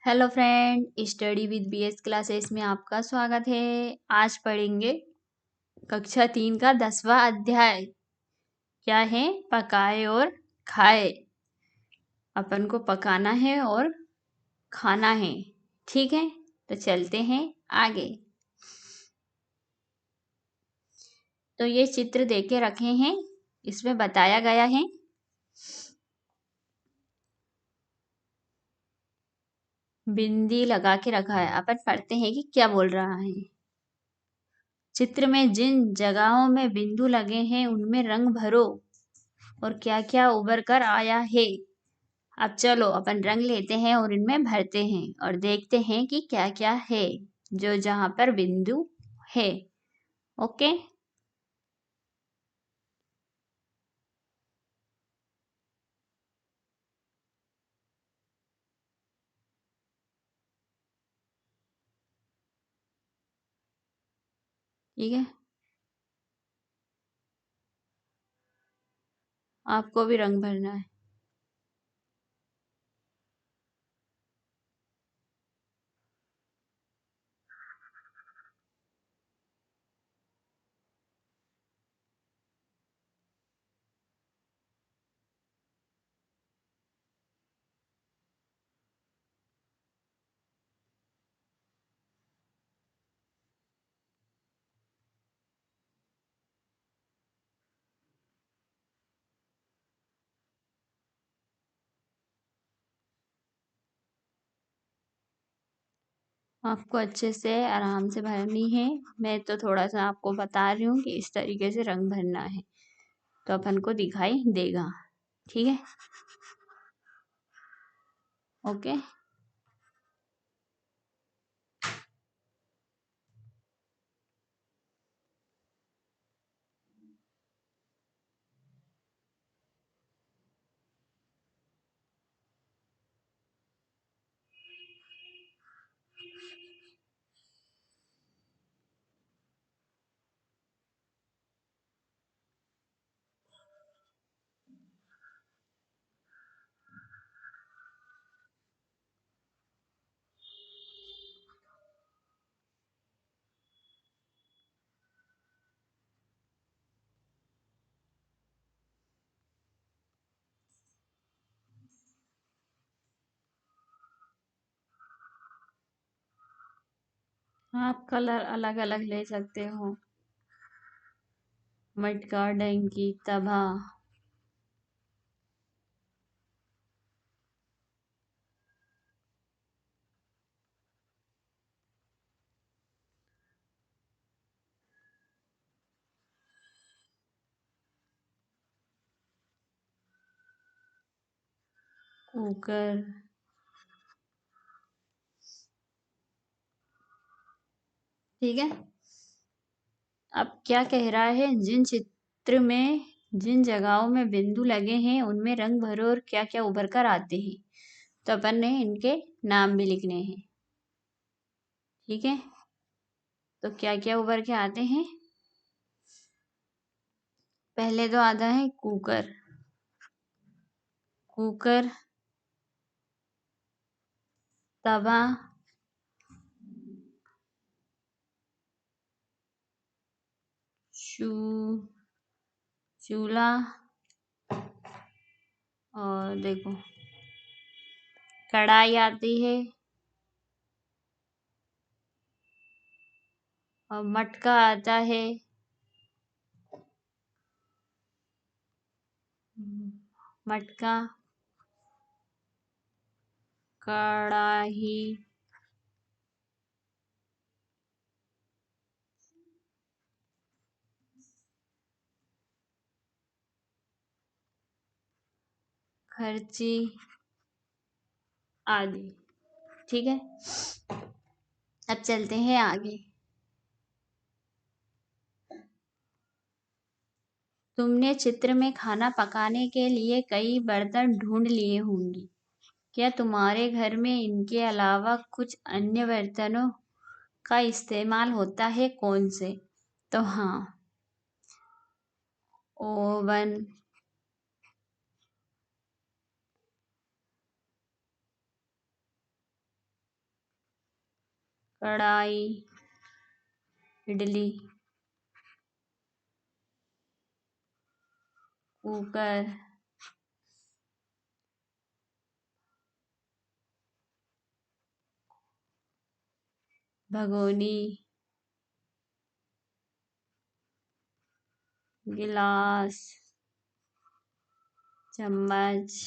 Hello friend, study with BS classes में आपका स्वागत है। आज पढ़ेंगे कक्षा 3 का 10वां अध्याय। क्या है? पकाए और खाए। अपन को पकाना है और खाना है। ठीक है, तो चलते हैं आगे। तो ये चित्र दे के रखे हैं, इसमें बताया गया है बिंदी लगा के रखा है। अपन पढ़ते हैं कि क्या बोल रहा है। चित्र में जिन जगहों में बिंदु लगे हैं उनमें रंग भरो और क्या क्या उभर कर आया है। अब चलो अपन रंग लेते हैं और इनमें भरते हैं और देखते हैं कि क्या क्या है जो जहां पर बिंदु है। ओके। ठीक है, आपको भी रंग भरना है। आपको अच्छे से आराम से भरनी है। मैं तो थोड़ा सा आपको बता रही हूँ कि इस तरीके से रंग भरना है, तो अपन को दिखाई देगा। ठीक है, ओके। आप कलर अलग अलग ले सकते हो। मटका, डंकी, तवा। कुकर। ठीक है, अब क्या कह रहा है? जिन चित्र में जिन जगहों में बिंदु लगे हैं उनमें रंग भरो और क्या क्या उभर कर आते हैं। तो अपन ने इनके नाम भी लिखने हैं। ठीक है, तो क्या क्या उभर के आते हैं? पहले तो आता है कुकर। कुकर, तवा, चू चूल्हा, और देखो कढ़ाई आती है, और मटका आता है, मटका, कढ़ाई, खर्ची आदि। ठीक है, अब चलते हैं आगे। तुमने चित्र में खाना पकाने के लिए कई बर्तन ढूंढ लिए होंगे। क्या तुम्हारे घर में इनके अलावा कुछ अन्य बर्तनों का इस्तेमाल होता है? कौन से? तो हाँ, ओवन, कढ़ाई, इडली, कुकर, भगोनी, गिलास, चम्मच,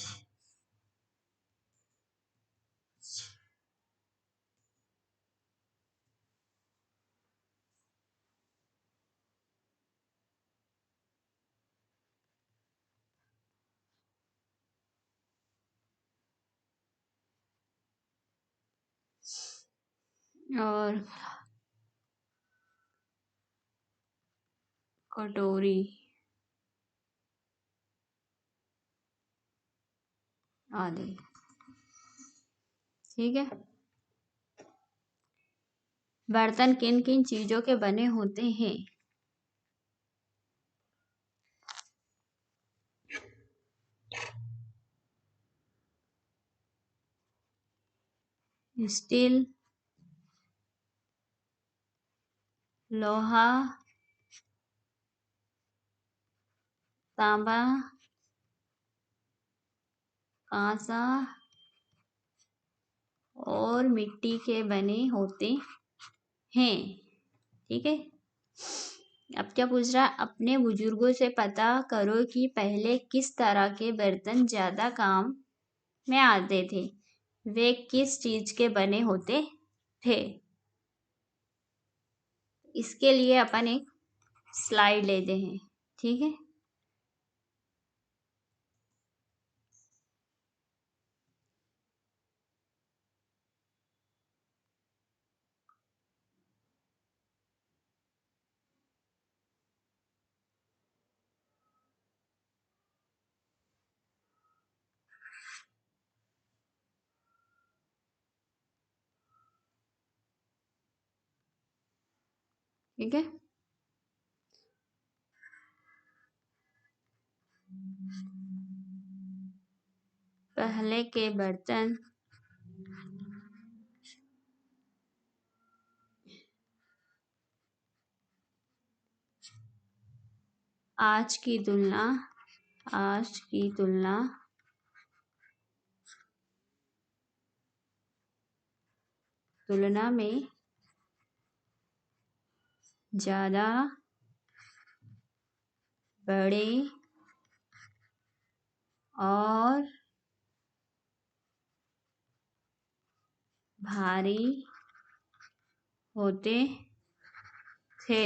और कटोरी आदि। ठीक है। बर्तन किन किन चीजों के बने होते हैं? स्टील, लोहा, तांबा, कांसा और मिट्टी के बने होते हैं। ठीक है। अब क्या पूछ रहा है? अपने बुजुर्गों से पता करो कि पहले किस तरह के बर्तन ज्यादा काम में आते थे, वे किस चीज के बने होते थे। इसके लिए अपन एक स्लाइड लेते हैं। ठीक है। ठीक है। पहले के बर्तन आज की तुलना आज की तुलना तुलना में ज्यादा बड़े और भारी होते थे।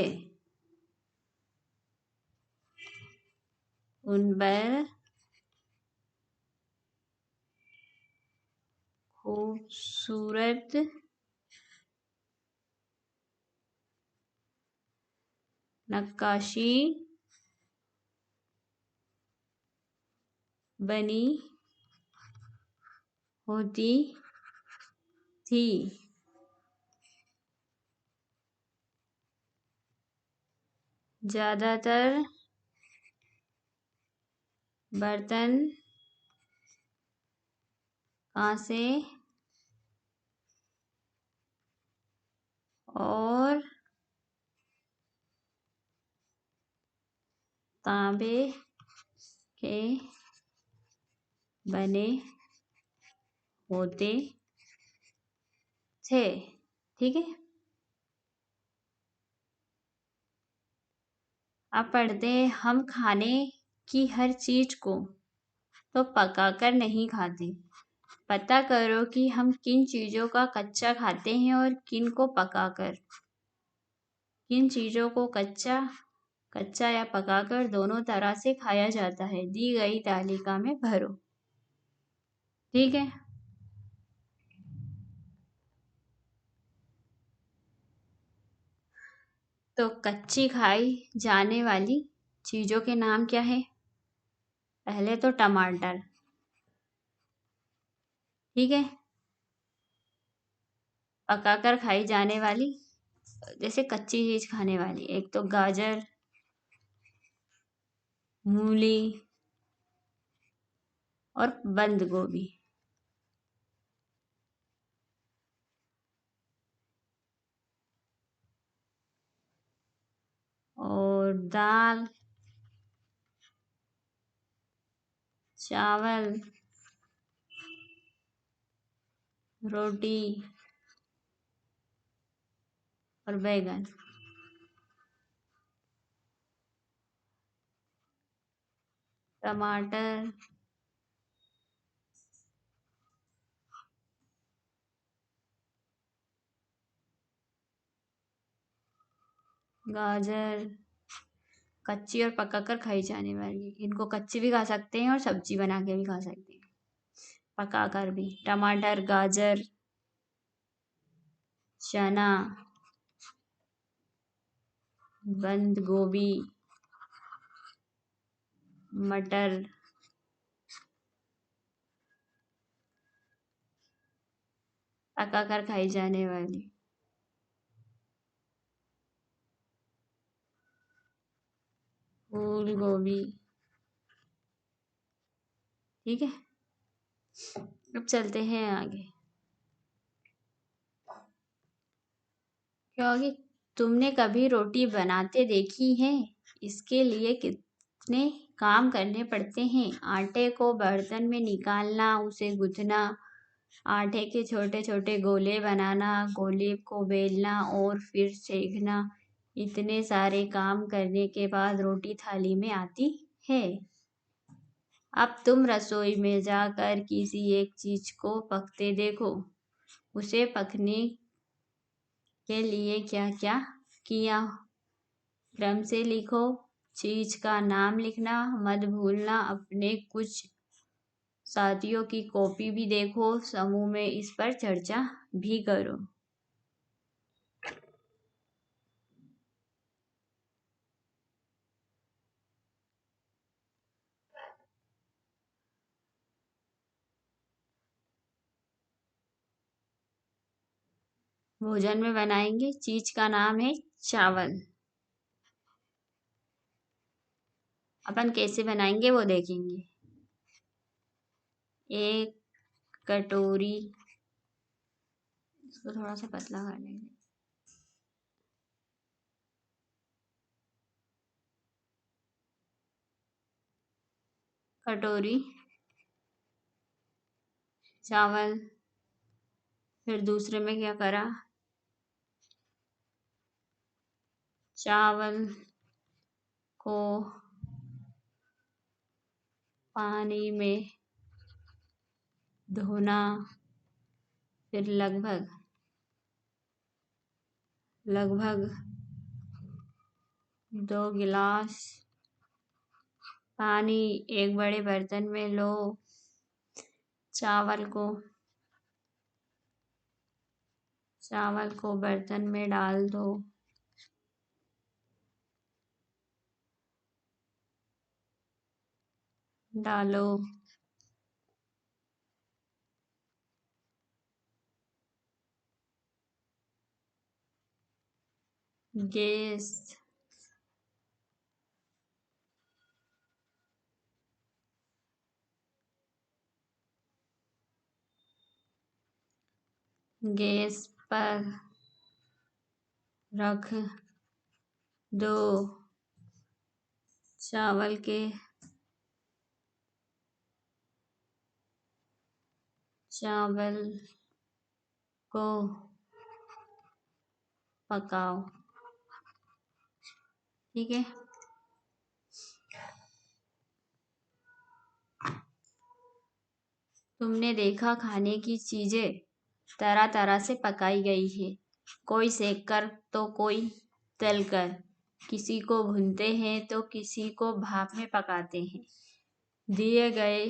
उन पर खूबसूरत नक्काशी बनी होती थी। ज्यादातर बर्तन कांसे और तांबे के बने होते थे। ठीक है। अब पढ़ते हैं। हम खाने की हर चीज को तो पकाकर नहीं खाते। पता करो कि हम किन चीजों का कच्चा खाते हैं और किन को पकाकर। किन चीजों को कच्चा कच्चा या पकाकर दोनों तरह से खाया जाता है, दी गई तालिका में भरो। ठीक है। तो कच्ची खाई जाने वाली चीजों के नाम क्या है? पहले तो टमाटर। ठीक है। पकाकर खाई जाने वाली, जैसे कच्ची चीज खाने वाली, एक तो गाजर, मूली और बंद गोभी। दाल, चावल, रोटी और बैगन। टमाटर, गाजर, कच्ची और पकाकर खाई जाने वाली। इनको कच्ची भी खा सकते हैं और सब्जी बना के भी खा सकते हैं, पकाकर भी। टमाटर, गाजर, चना, बंद गोभी, मटर, पकाकर खाई जाने वाली। फूल गोभी। ठीक है, अब चलते हैं आगे। क्योंकि तुमने कभी रोटी बनाते देखी है? इसके लिए कितने काम करने पड़ते हैं। आटे को बर्तन में निकालना, उसे गूंथना, आटे के छोटे छोटे गोले बनाना, गोले को बेलना और फिर सेकना। इतने सारे काम करने के बाद रोटी थाली में आती है। अब तुम रसोई में जाकर किसी एक चीज को पकते देखो। उसे पकने के लिए क्या क्या किया, क्रम से लिखो। चीज का नाम लिखना मत भूलना। अपने कुछ साथियों की कॉपी भी देखो, समूह में इस पर चर्चा भी करो। भोजन में बनाएंगे, चीज का नाम है चावल। अपन कैसे बनाएंगे वो देखेंगे। एक कटोरी, इसको थोड़ा सा पतला कर लेंगे। कटोरी चावल। फिर दूसरे में क्या करा, चावल को पानी में धोना। फिर लगभग लगभग 2 गिलास पानी एक बड़े बर्तन में लो। चावल को बर्तन में डाल दो। डालो। गैस गैस पर रख दो। चावल को पकाओ। ठीक है, तुमने देखा खाने की चीजें तरह तरह से पकाई गई है। कोई सेक कर तो कोई तल कर, किसी को भूनते हैं तो किसी को भाप में पकाते हैं। दिए गए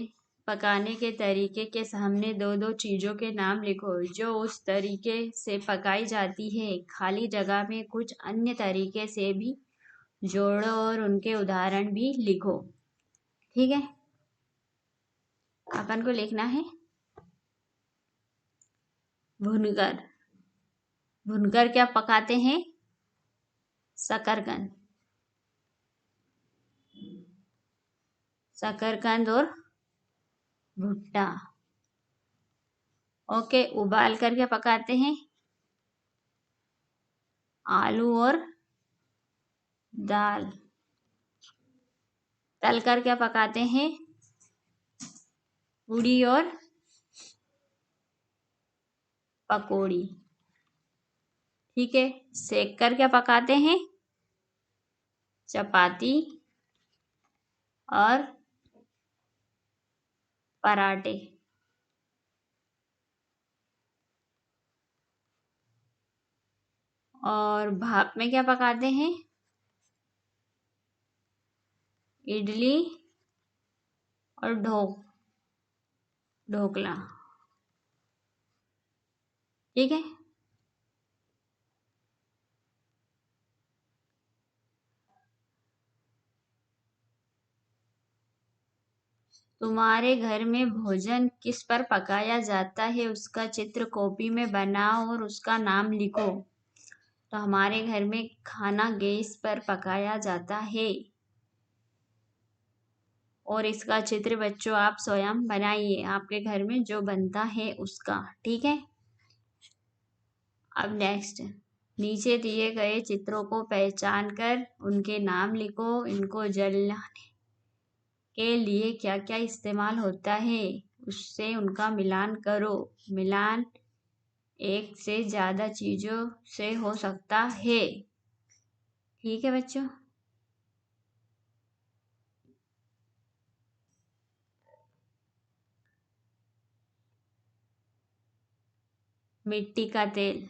पकाने के तरीके के सामने दो दो चीजों के नाम लिखो जो उस तरीके से पकाई जाती है। खाली जगह में कुछ अन्य तरीके से भी जोड़ो और उनके उदाहरण भी लिखो। ठीक है, अपन को लिखना है भुनकर। भुनकर क्या पकाते हैं, शकरकंद। शकरकंद और भुट्टा। ओके, उबाल कर क्या पकाते हैं, आलू और दाल। तलकर क्या पकाते हैं? पूड़ी और पकोड़ी। ठीक है। सेक कर क्या पकाते हैं? चपाती और पराठे। और भाप में क्या पकाते हैं? इडली और ढोकला। ठीक है। तुम्हारे घर में भोजन किस पर पकाया जाता है उसका चित्र कॉपी में बनाओ और उसका नाम लिखो। तो हमारे घर में खाना गैस पर पकाया जाता है और इसका चित्र बच्चों आप स्वयं बनाइए आपके घर में जो बनता है उसका। ठीक है। अब नेक्स्ट, नीचे दिए गए चित्रों को पहचान कर उनके नाम लिखो। इनको जलाने के लिए क्या क्या इस्तेमाल होता है उससे उनका मिलान करो। मिलान एक से ज़्यादा चीज़ों से हो सकता है। ठीक है बच्चों। मिट्टी का तेल।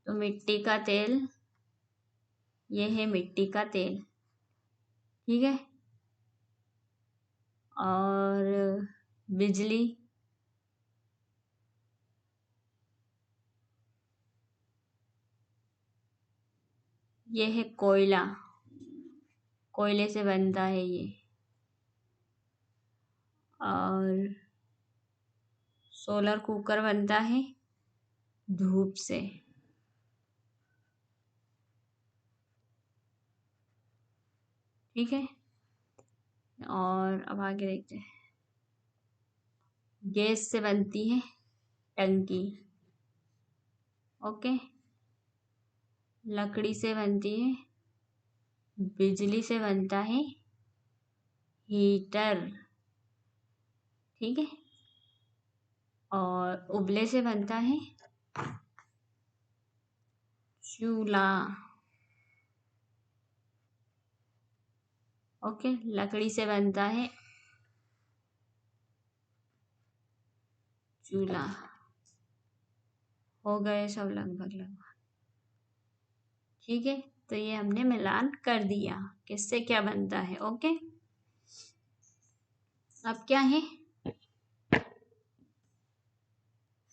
तो मिट्टी का तेल, ये है मिट्टी का तेल। ठीक है। और बिजली, ये है कोयला, कोयले से बनता है ये। और सोलर कुकर बनता है धूप से। ठीक है। और अब आगे देखते हैं। गैस से बनती है टंकी। ओके। लकड़ी से बनती है, बिजली से बनता है हीटर। ठीक है। और उबले से बनता है चूल्हा। ओके। लकड़ी से बनता है चूल्हा। हो गए सब लगभग लगभग। ठीक है। तो ये हमने मिलान कर दिया किससे क्या बनता है। ओके। अब क्या है?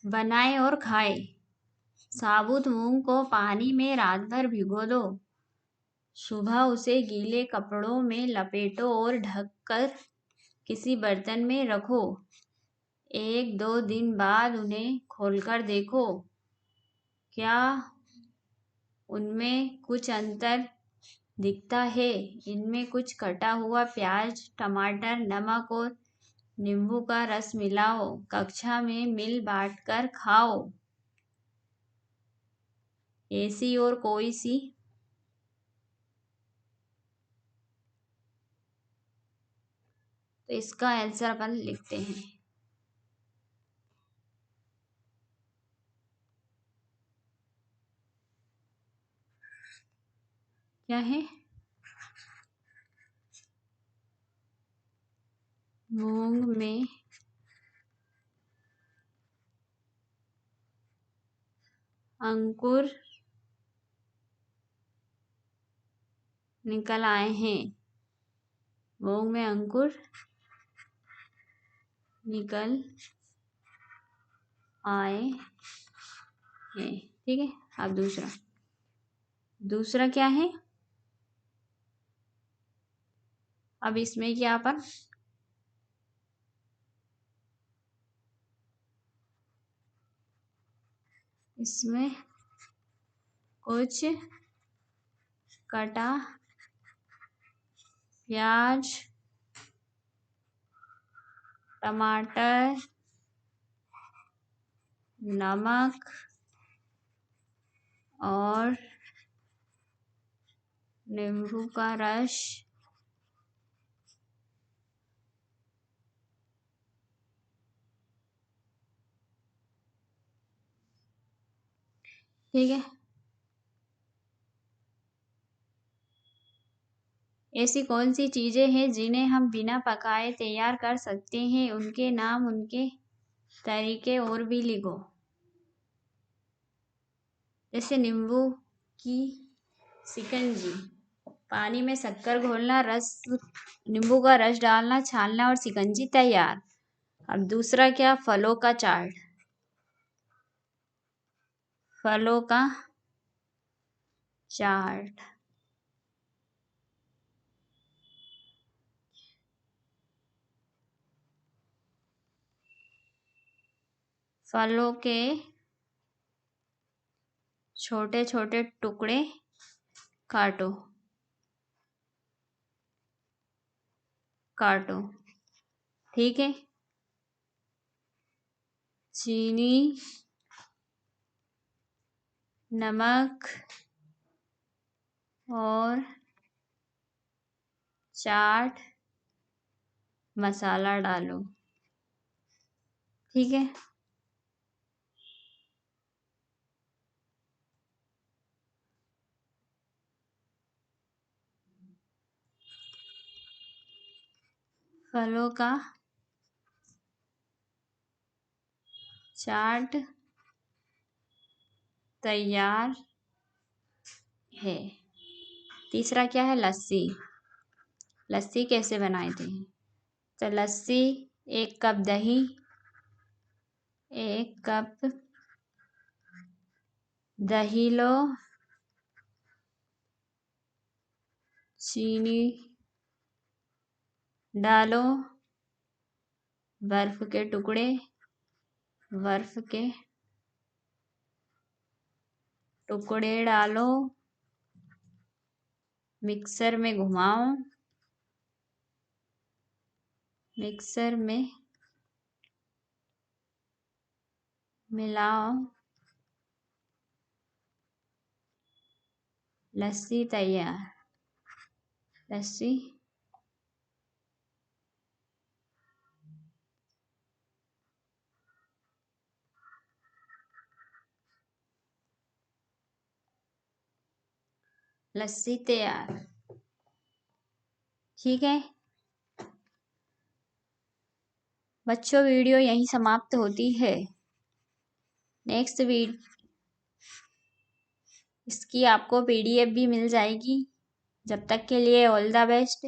बनाए और खाए। साबुत मूंग को पानी में रात भर भिगो दो। सुबह उसे गीले कपड़ों में लपेटो और ढककर किसी बर्तन में रखो। एक दो दिन बाद उन्हें खोलकर देखो, क्या उनमें कुछ अंतर दिखता है? इनमें कुछ कटा हुआ प्याज, टमाटर, नमक और नींबू का रस मिलाओ। कक्षा में मिल बांट कर खाओ। ऐसी और कोई सी। तो इसका आंसर अपन लिखते हैं। क्या है? मूंग में अंकुर निकल आए हैं। मूंग में अंकुर निकल आए हैं। ठीक है। अब दूसरा, दूसरा क्या है? अब इसमें क्या अपन इसमें कुछ कटा प्याज, टमाटर, नमक और नींबू का रस ठीक है। ऐसी कौन सी चीजें हैं जिन्हें हम बिना पकाए तैयार कर सकते हैं? उनके नाम, उनके तरीके और भी लिखो। जैसे नींबू की शिकंजी, पानी में शक्कर घोलना, रस नींबू का रस डालना, छानना और शिकंजी तैयार। अब दूसरा क्या? फलों का चाट, फलों का चाट, फलों के छोटे छोटे टुकड़े काटो, काटो, ठीक है। चीनी, नमक और चाट मसाला डालो, ठीक है। फलों का चाट तैयार है। तीसरा क्या है? लस्सी। लस्सी कैसे बनाते हैं? तो लस्सी, 1 कप दही, 1 कप दही लो, चीनी डालो, बर्फ के टुकड़े, बर्फ के टुकड़े डालो, मिक्सर में घुमाओ, मिक्सर में मिलाओ, लस्सी तैयार। लस्सी लस्सी तैयार, ठीक है। बच्चों, वीडियो यहीं समाप्त होती है। नेक्स्ट इसकी आपको पीडीएफ भी मिल जाएगी। जब तक के लिए ऑल द बेस्ट।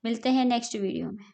मिलते हैं नेक्स्ट वीडियो में।